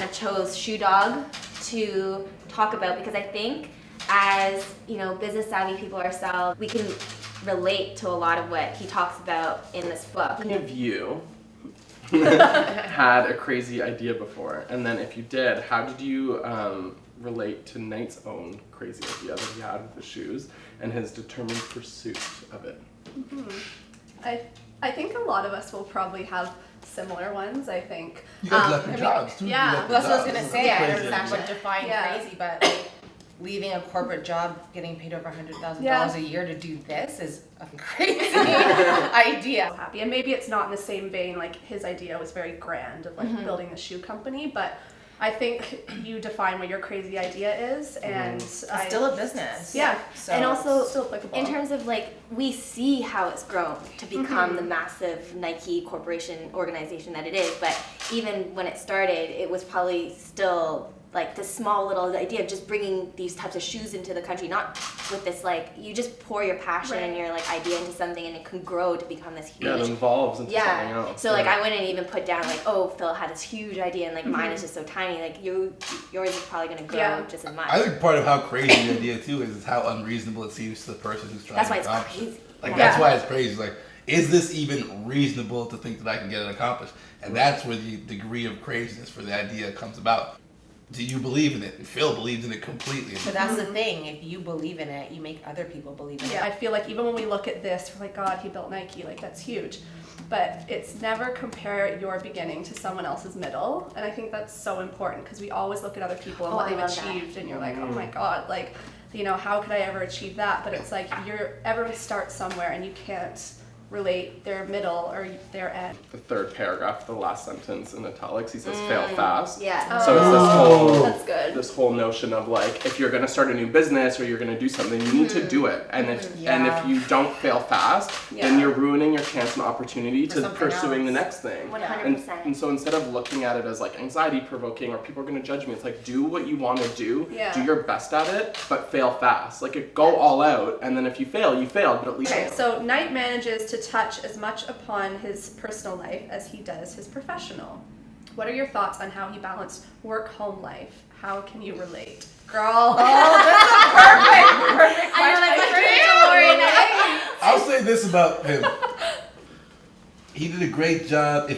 kind of chose Shoe Dog to talk about, because I think as, business savvy people ourselves, we can relate to a lot of what he talks about in this book. How many of you had a crazy idea before? And then if you did, how did you relate to Knight's own crazy idea that he had with the shoes and his determined pursuit of it? I think a lot of us will probably have similar ones. I think. You guys left your jobs too. Yeah, that's what I was gonna say. I don't Crazy. exactly define crazy, but like leaving a corporate job, getting paid over $100,000 a year to do this is a crazy idea. Happy, and maybe it's not in the same vein. Like his idea was very grand of like building the shoe company, but I think you define what your crazy idea is, and It's still a business. Yeah, so and also, still applicable. in terms of we see how it's grown to become the massive Nike corporation organization that it is, but even when it started, it was probably still like this small little idea of just bringing these types of shoes into the country, not with this you just pour your passion and your idea into something and it can grow to become this huge. Yeah, it evolves into something else. So I wouldn't even put down Phil had this huge idea and mine is just so tiny. Yours is probably gonna grow just as much. I think part of how crazy the idea too is how unreasonable it seems to the person who's trying to accomplish it. That's why it's crazy. Is this even reasonable to think that I can get it accomplished? And that's where the degree of craziness for the idea comes about. Do you believe in it? And Phil believes in it completely. But that's the thing. If you believe in it, you make other people believe in it. Yeah, I feel like even when we look at this, we're like, God, he built Nike. That's huge. But it's never compare your beginning to someone else's middle. And I think that's so important because we always look at other people and what they've achieved. And you're like, oh my God, how could I ever achieve that? But it's everyone starts somewhere and you can't relate their middle or their end. The third paragraph, the last sentence in italics, he says fail fast. Yeah. So it's That's good. this whole notion of if you're gonna start a new business or you're gonna do something, you need to do it. And if you don't fail fast, then you're ruining your chance and opportunity to pursuing the next thing. 100%. And so instead of looking at it as anxiety provoking or people are gonna judge me, it's do what you wanna do, do your best at it, but fail fast. Go all out, and then if you fail, you failed, but at least So Knight manages to touch as much upon his personal life as he does his professional. What are your thoughts on how he balanced work-home life? How can you relate? Girl. Oh, that's a perfect question. I'll say this about him. He did a great job,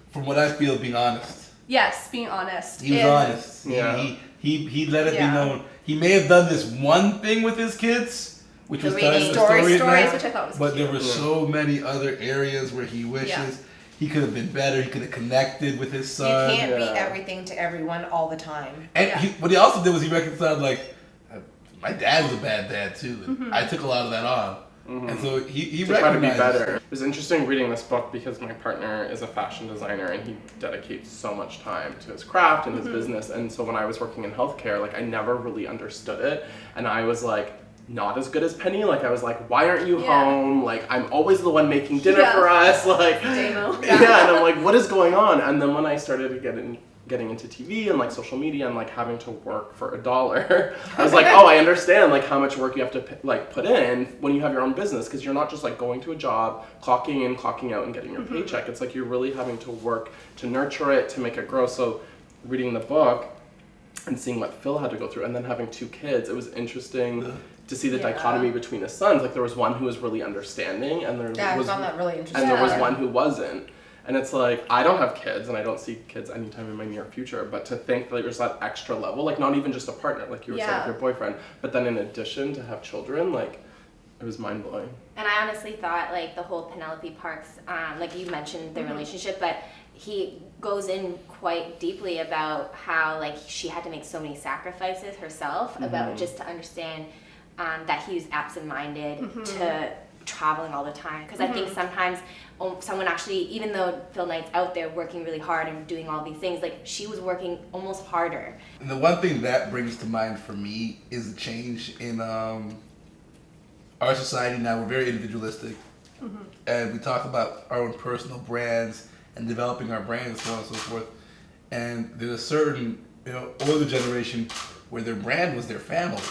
from what I feel, being honest. Yes, being honest. He was honest. Yeah. He let it be known. He may have done this one thing with his kids, which was telling the story at night, which I thought was but cute. there were so many other areas where he wishes he could have been better. He could have connected with his son. You can't be everything to everyone all the time. And what he also did was he reconciled my dad was a bad dad too. And I took a lot of that on. And so he to try to be recognized better. It was interesting reading this book because my partner is a fashion designer and he dedicates so much time to his craft and his business. And so when I was working in healthcare, I never really understood it. And I was not as good as Penny. I was why aren't you home? I'm always the one making dinner for us. Damo. And I'm what is going on? And then when I started getting into TV and social media and having to work for $1, I was oh, I understand how much work you have to put in when you have your own business, because you're not just going to a job, clocking in, clocking out, and getting your paycheck. It's you're really having to work to nurture it, to make it grow. So reading the book and seeing what Phil had to go through, and then having 2 kids, it was interesting to see the dichotomy between his sons. There was one who was really understanding, and there I was found that really interesting. and there was one who wasn't. And it's I don't have kids, and I don't see kids anytime in my near future, but to think that there's that extra level, not even just a partner, you were saying with your boyfriend, but then in addition to have children, it was mind-blowing. And I honestly thought the whole Penelope Parks, you mentioned the relationship, but he goes in quite deeply about how she had to make so many sacrifices herself about just to understand that he was absent-minded to traveling all the time, because I think sometimes someone actually, even though Phil Knight's out there working really hard and doing all these things, she was working almost harder. And the one thing that brings to mind for me is the change in our society now. We're very individualistic, and we talk about our own personal brands and developing our brands and so on and so forth. And there's a certain older generation where their brand was their family.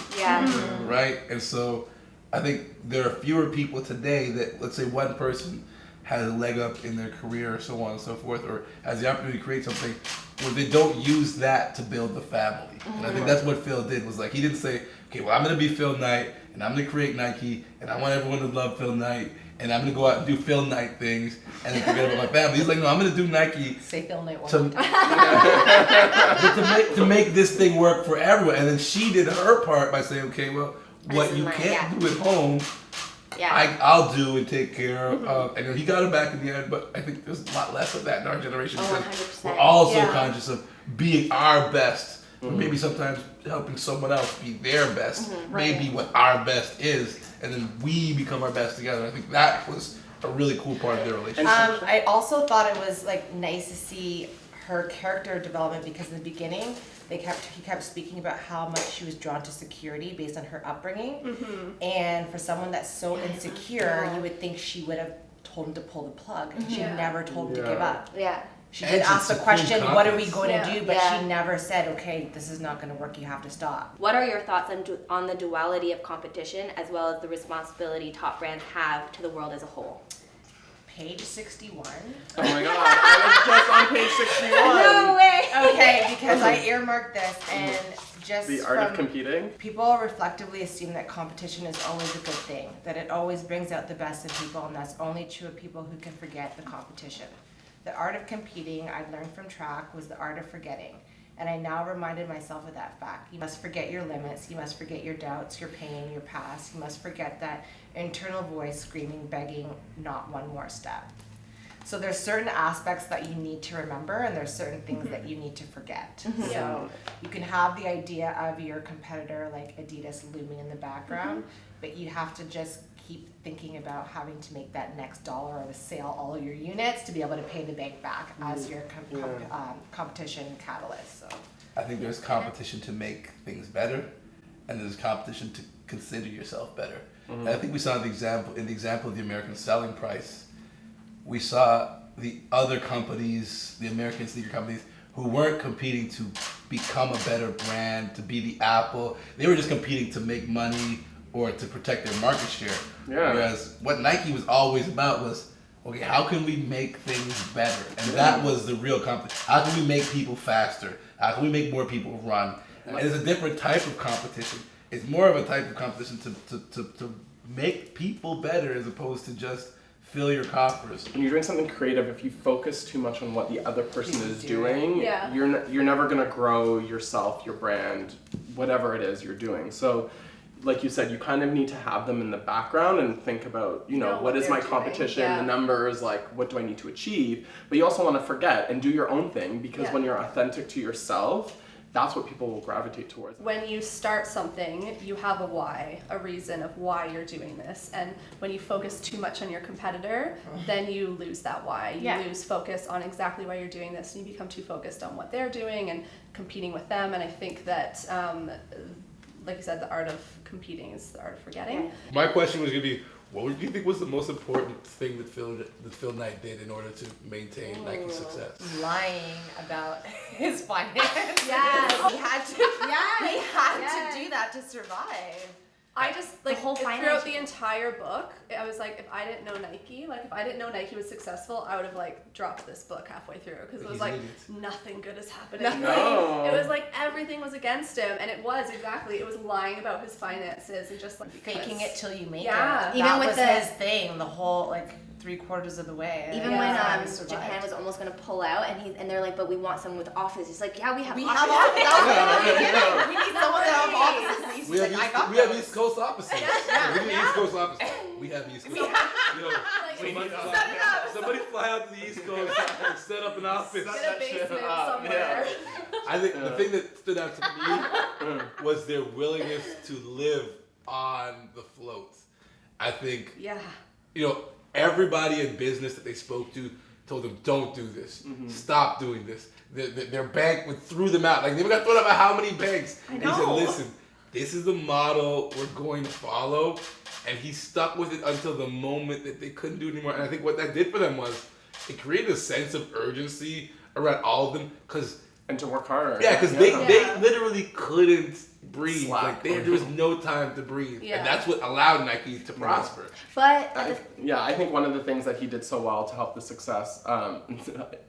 Right? And so I think there are fewer people today that, let's say one person has a leg up in their career or so on and so forth, or has the opportunity to create something, where they don't use that to build the family. And I think that's what Phil did, was like, he didn't say, okay, well, I'm going to be Phil Knight, and I'm going to create Nike, and I want everyone to love Phil Knight, and I'm going to go out and do Phil Knight things, and then forget about my family. He's like, no, I'm going to do Nike Say Phil Knight one to, more time. to make this thing work for everyone. And then she did her part by saying, okay, well, what This you is can't do at home, Yeah. I'll do and take care of. And he got it back in the end, but I think there's a lot less of that in our generation, Oh, because 100%. we're all so Yeah. conscious of being our best, or maybe sometimes helping someone else be their best, maybe what our best is, and then we become our best together. I think that was a really cool part of their relationship. I also thought it was like nice to see her character development, because in the beginning he kept speaking about how much she was drawn to security based on her upbringing, and for someone that's so insecure, you would think she would have told him to pull the plug, and she never told him to give up. Yeah. She And did it's ask the supreme question, what are we confidence. going to Yeah. do? But Yeah. she never said, okay, this is not going to work, you have to stop. What are your thoughts on the duality of competition as well as the responsibility top brands have to the world as a whole? Page 61. Oh my god, I was just on page 61. way! Okay, because I earmarked this, and just The art of from competing. people reflectively assume that competition is always a good thing, that it always brings out the best in people, and that's only true of people who can forget the competition. The art of competing, I learned from track, was the art of forgetting. And I now reminded myself of that fact. You must forget your limits, you must forget your doubts, your pain, your past. You must forget that internal voice screaming, begging, not one more step. So there's certain aspects that you need to remember, and there's certain things that you need to forget. So you can have the idea of your competitor like Adidas looming in the background, but you have to just keep thinking about having to make that next dollar or to sell all your units to be able to pay the bank back as your competition catalyst. So I think there's competition to make things better, and there's competition to consider yourself better. And I think we saw the example of the American selling price. We saw the other companies, the American sneaker companies, who weren't competing to become a better brand, to be the Apple. They were just competing to make money or to protect their market share. Yeah. Whereas what Nike was always about was, okay, how can we make things better? And that was the real competition. How can we make people faster? How can we make more people run? And it's a different type of competition. It's more of a type of competition to make people better as opposed to just fill your coffers. When you're doing something creative, if you focus too much on what the other person is doing, Yeah. you're never gonna grow yourself, your brand, whatever it is you're doing. So, like you said, you kind of need to have them in the background and think about, Know what what is they're my doing, competition, yeah. the numbers, like what do I need to achieve? But you also want to forget and do your own thing, because Yeah. when you're authentic to yourself, that's what people will gravitate towards. When you start something, you have a why, a reason of why you're doing this. And when you focus too much on your competitor, then you lose that why. You lose focus on exactly why you're doing this, and you become too focused on what they're doing and competing with them. And I think that, like you said, the art of competing is the art of forgetting. My question was going to be, what do you think was the most important thing that Phil Knight did in order to maintain Nike's success? lying about his finances. Yes. He had to. Yeah. He had to do that to survive. I just, like, whole throughout financial- the entire book, I was like, if I didn't know Nike was successful, I would have, like, dropped this book halfway through, because it was He's like, an idiot. nothing good is happening. No. It was like, everything was against him, and it was lying about his finances, and just, like, Faking it till you make Yeah. it. Even That with was the- his thing, the whole, like, 3/4 of the way. Even Yeah. when He survived. Japan was almost gonna pull out, and they're like, but we want someone with office. It's like, yeah, we have We office. have offices. Yeah. We need someone that have offices. And he's We have, like, I got we have those. East Coast offices. We need East Coast offices. We have East Coast. Yo, somebody fly out to the East Coast and set up an office. Get a basement Yeah. somewhere. I think the thing that stood out to me was their willingness to live on the float. I think, Yeah. everybody in business that they spoke to told them, don't do this. Stop doing this. Their bank threw them out. Like, they got thrown out by how many banks? And he said, listen, this is the model we're going to follow. And he stuck with it until the moment that they couldn't do it anymore. And I think what that did for them was it created a sense of urgency around all of them. And to work harder. They Yeah. literally couldn't breathe. Slack. Like there was no time to breathe, Yeah. and that's what allowed Nike to prosper. But I think one of the things that he did so well to help the success,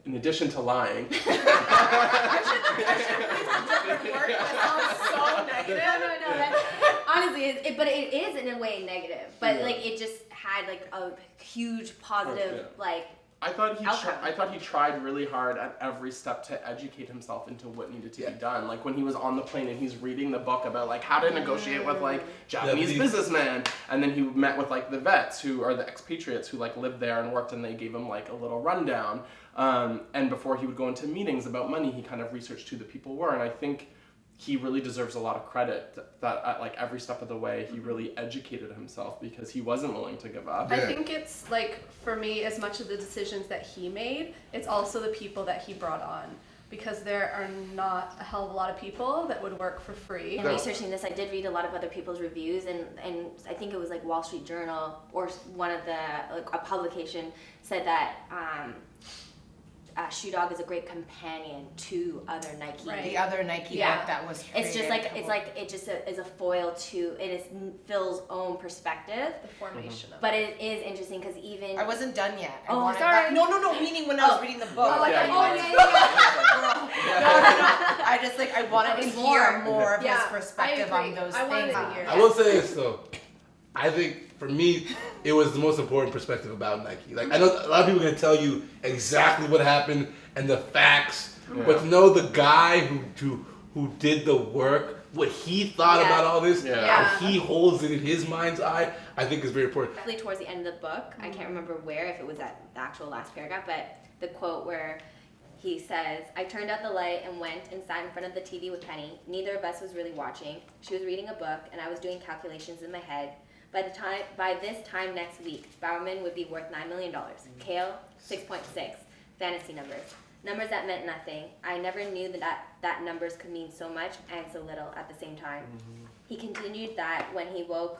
in addition to lying, So negative. no. That's, honestly, but it is in a way negative. But Yeah. like it just had like a huge positive like. I thought Outcome. he tried really hard at every step to educate himself into what needed to be done. Like when he was on the plane and he's reading the book about like how to negotiate with like Japanese businessmen, and then he met with like the vets who are the expatriates who like lived there and worked, and they gave him like a little rundown. And before he would go into meetings about money, he kind of researched who the people were, and I think he really deserves a lot of credit that at like every step of the way he really educated himself because he wasn't willing to give up. I think it's like, for me, as much of the decisions that he made, it's also the people that he brought on. Because there are not a hell of a lot of people that would work for free. In researching this, I did read a lot of other people's reviews, and I think it was like Wall Street Journal or one of the like a publication said that Shoe Dog is a great companion to other Nike. Right. The other Nike book that was created. It's just like it just is a foil to it is Phil's own perspective. The formation of But it is interesting because even I wasn't done yet. I Oh, wanted sorry. that. No. Meaning when I was reading the book. Oh, like, Yeah, oh you yeah. No. I just like I wanted to hear more of his Yeah, perspective I on agree. those I wanted things. to hear I will say this though. I think for me, it was the most important perspective about Nike. Like I know a lot of people are gonna tell you exactly what happened and the facts, but to know the guy who did the work, what he thought Yeah. about all this, Yeah. how he holds it in his mind's eye, I think is very important. Definitely towards the end of the book, I can't remember where, if it was at the actual last paragraph, but the quote where he says, "I turned out the light and went and sat in front of the TV with Penny. Neither of us was really watching. She was reading a book and I was doing calculations in my head. By this time next week, Bowerman would be worth $9 million. Kale, 6.6. Fantasy numbers. Numbers that meant nothing. I never knew that numbers could mean so much and so little at the same time." He continued that when he woke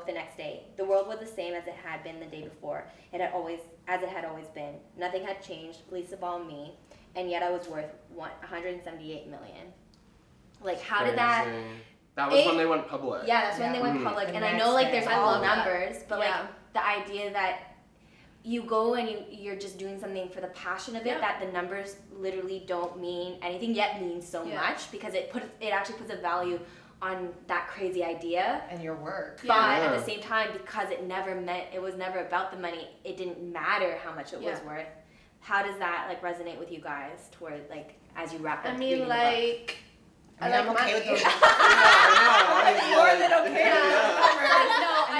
the next day, the world was the same as it had been the day before. It had always been. Nothing had changed, least of all me, and yet I was worth $178 million. Like, how did that? Crazy. That was when they went public. Yeah, that's when they went Mhm. public, The and I next know like day. there's I all love that. numbers, but Yeah. like the idea that you go and you're just doing something for the passion of it, Yeah. that the numbers literally don't mean anything yet means so Yeah. much because it actually puts a value on that crazy idea. And your work. But at Yeah. the same time, because it was never about the money, it didn't matter how much it was Yeah. worth. How does that like resonate with you guys toward like as you wrap up I reading mean, the book? like, I mean, I I'm like okay money. with those. I More than okay.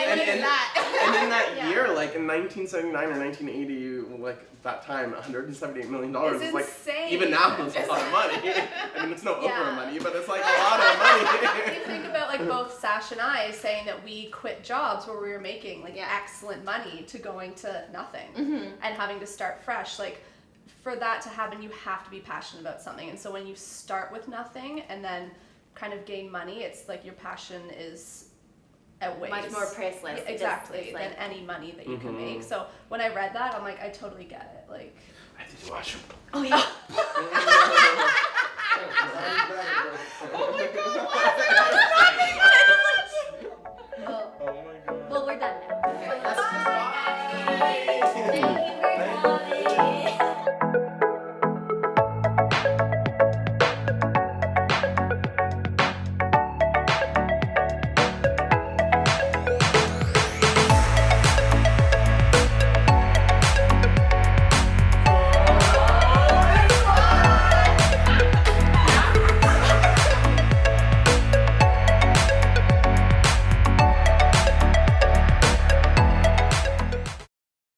And And in that Yeah. year, like in 1979 or 1980, like that time, $178 million is It's like, insane. even now it's a lot of money. I mean, it's no Yeah. Oprah money, but it's like a lot of money. You think about like both Sash and I saying that we quit jobs where we were making like Yeah. excellent money to going to nothing Mhm. and having to start fresh. Like, for that to happen, you have to be passionate about something. And so when you start with nothing and then kind of gain money, it's like your passion is outweighs Much more priceless. Yeah, It just- exactly, it's like- than any money that you can Mhm. make. So when I read that, I'm like, I totally get it. Like, Did you watch him? Oh yeah. oh my god.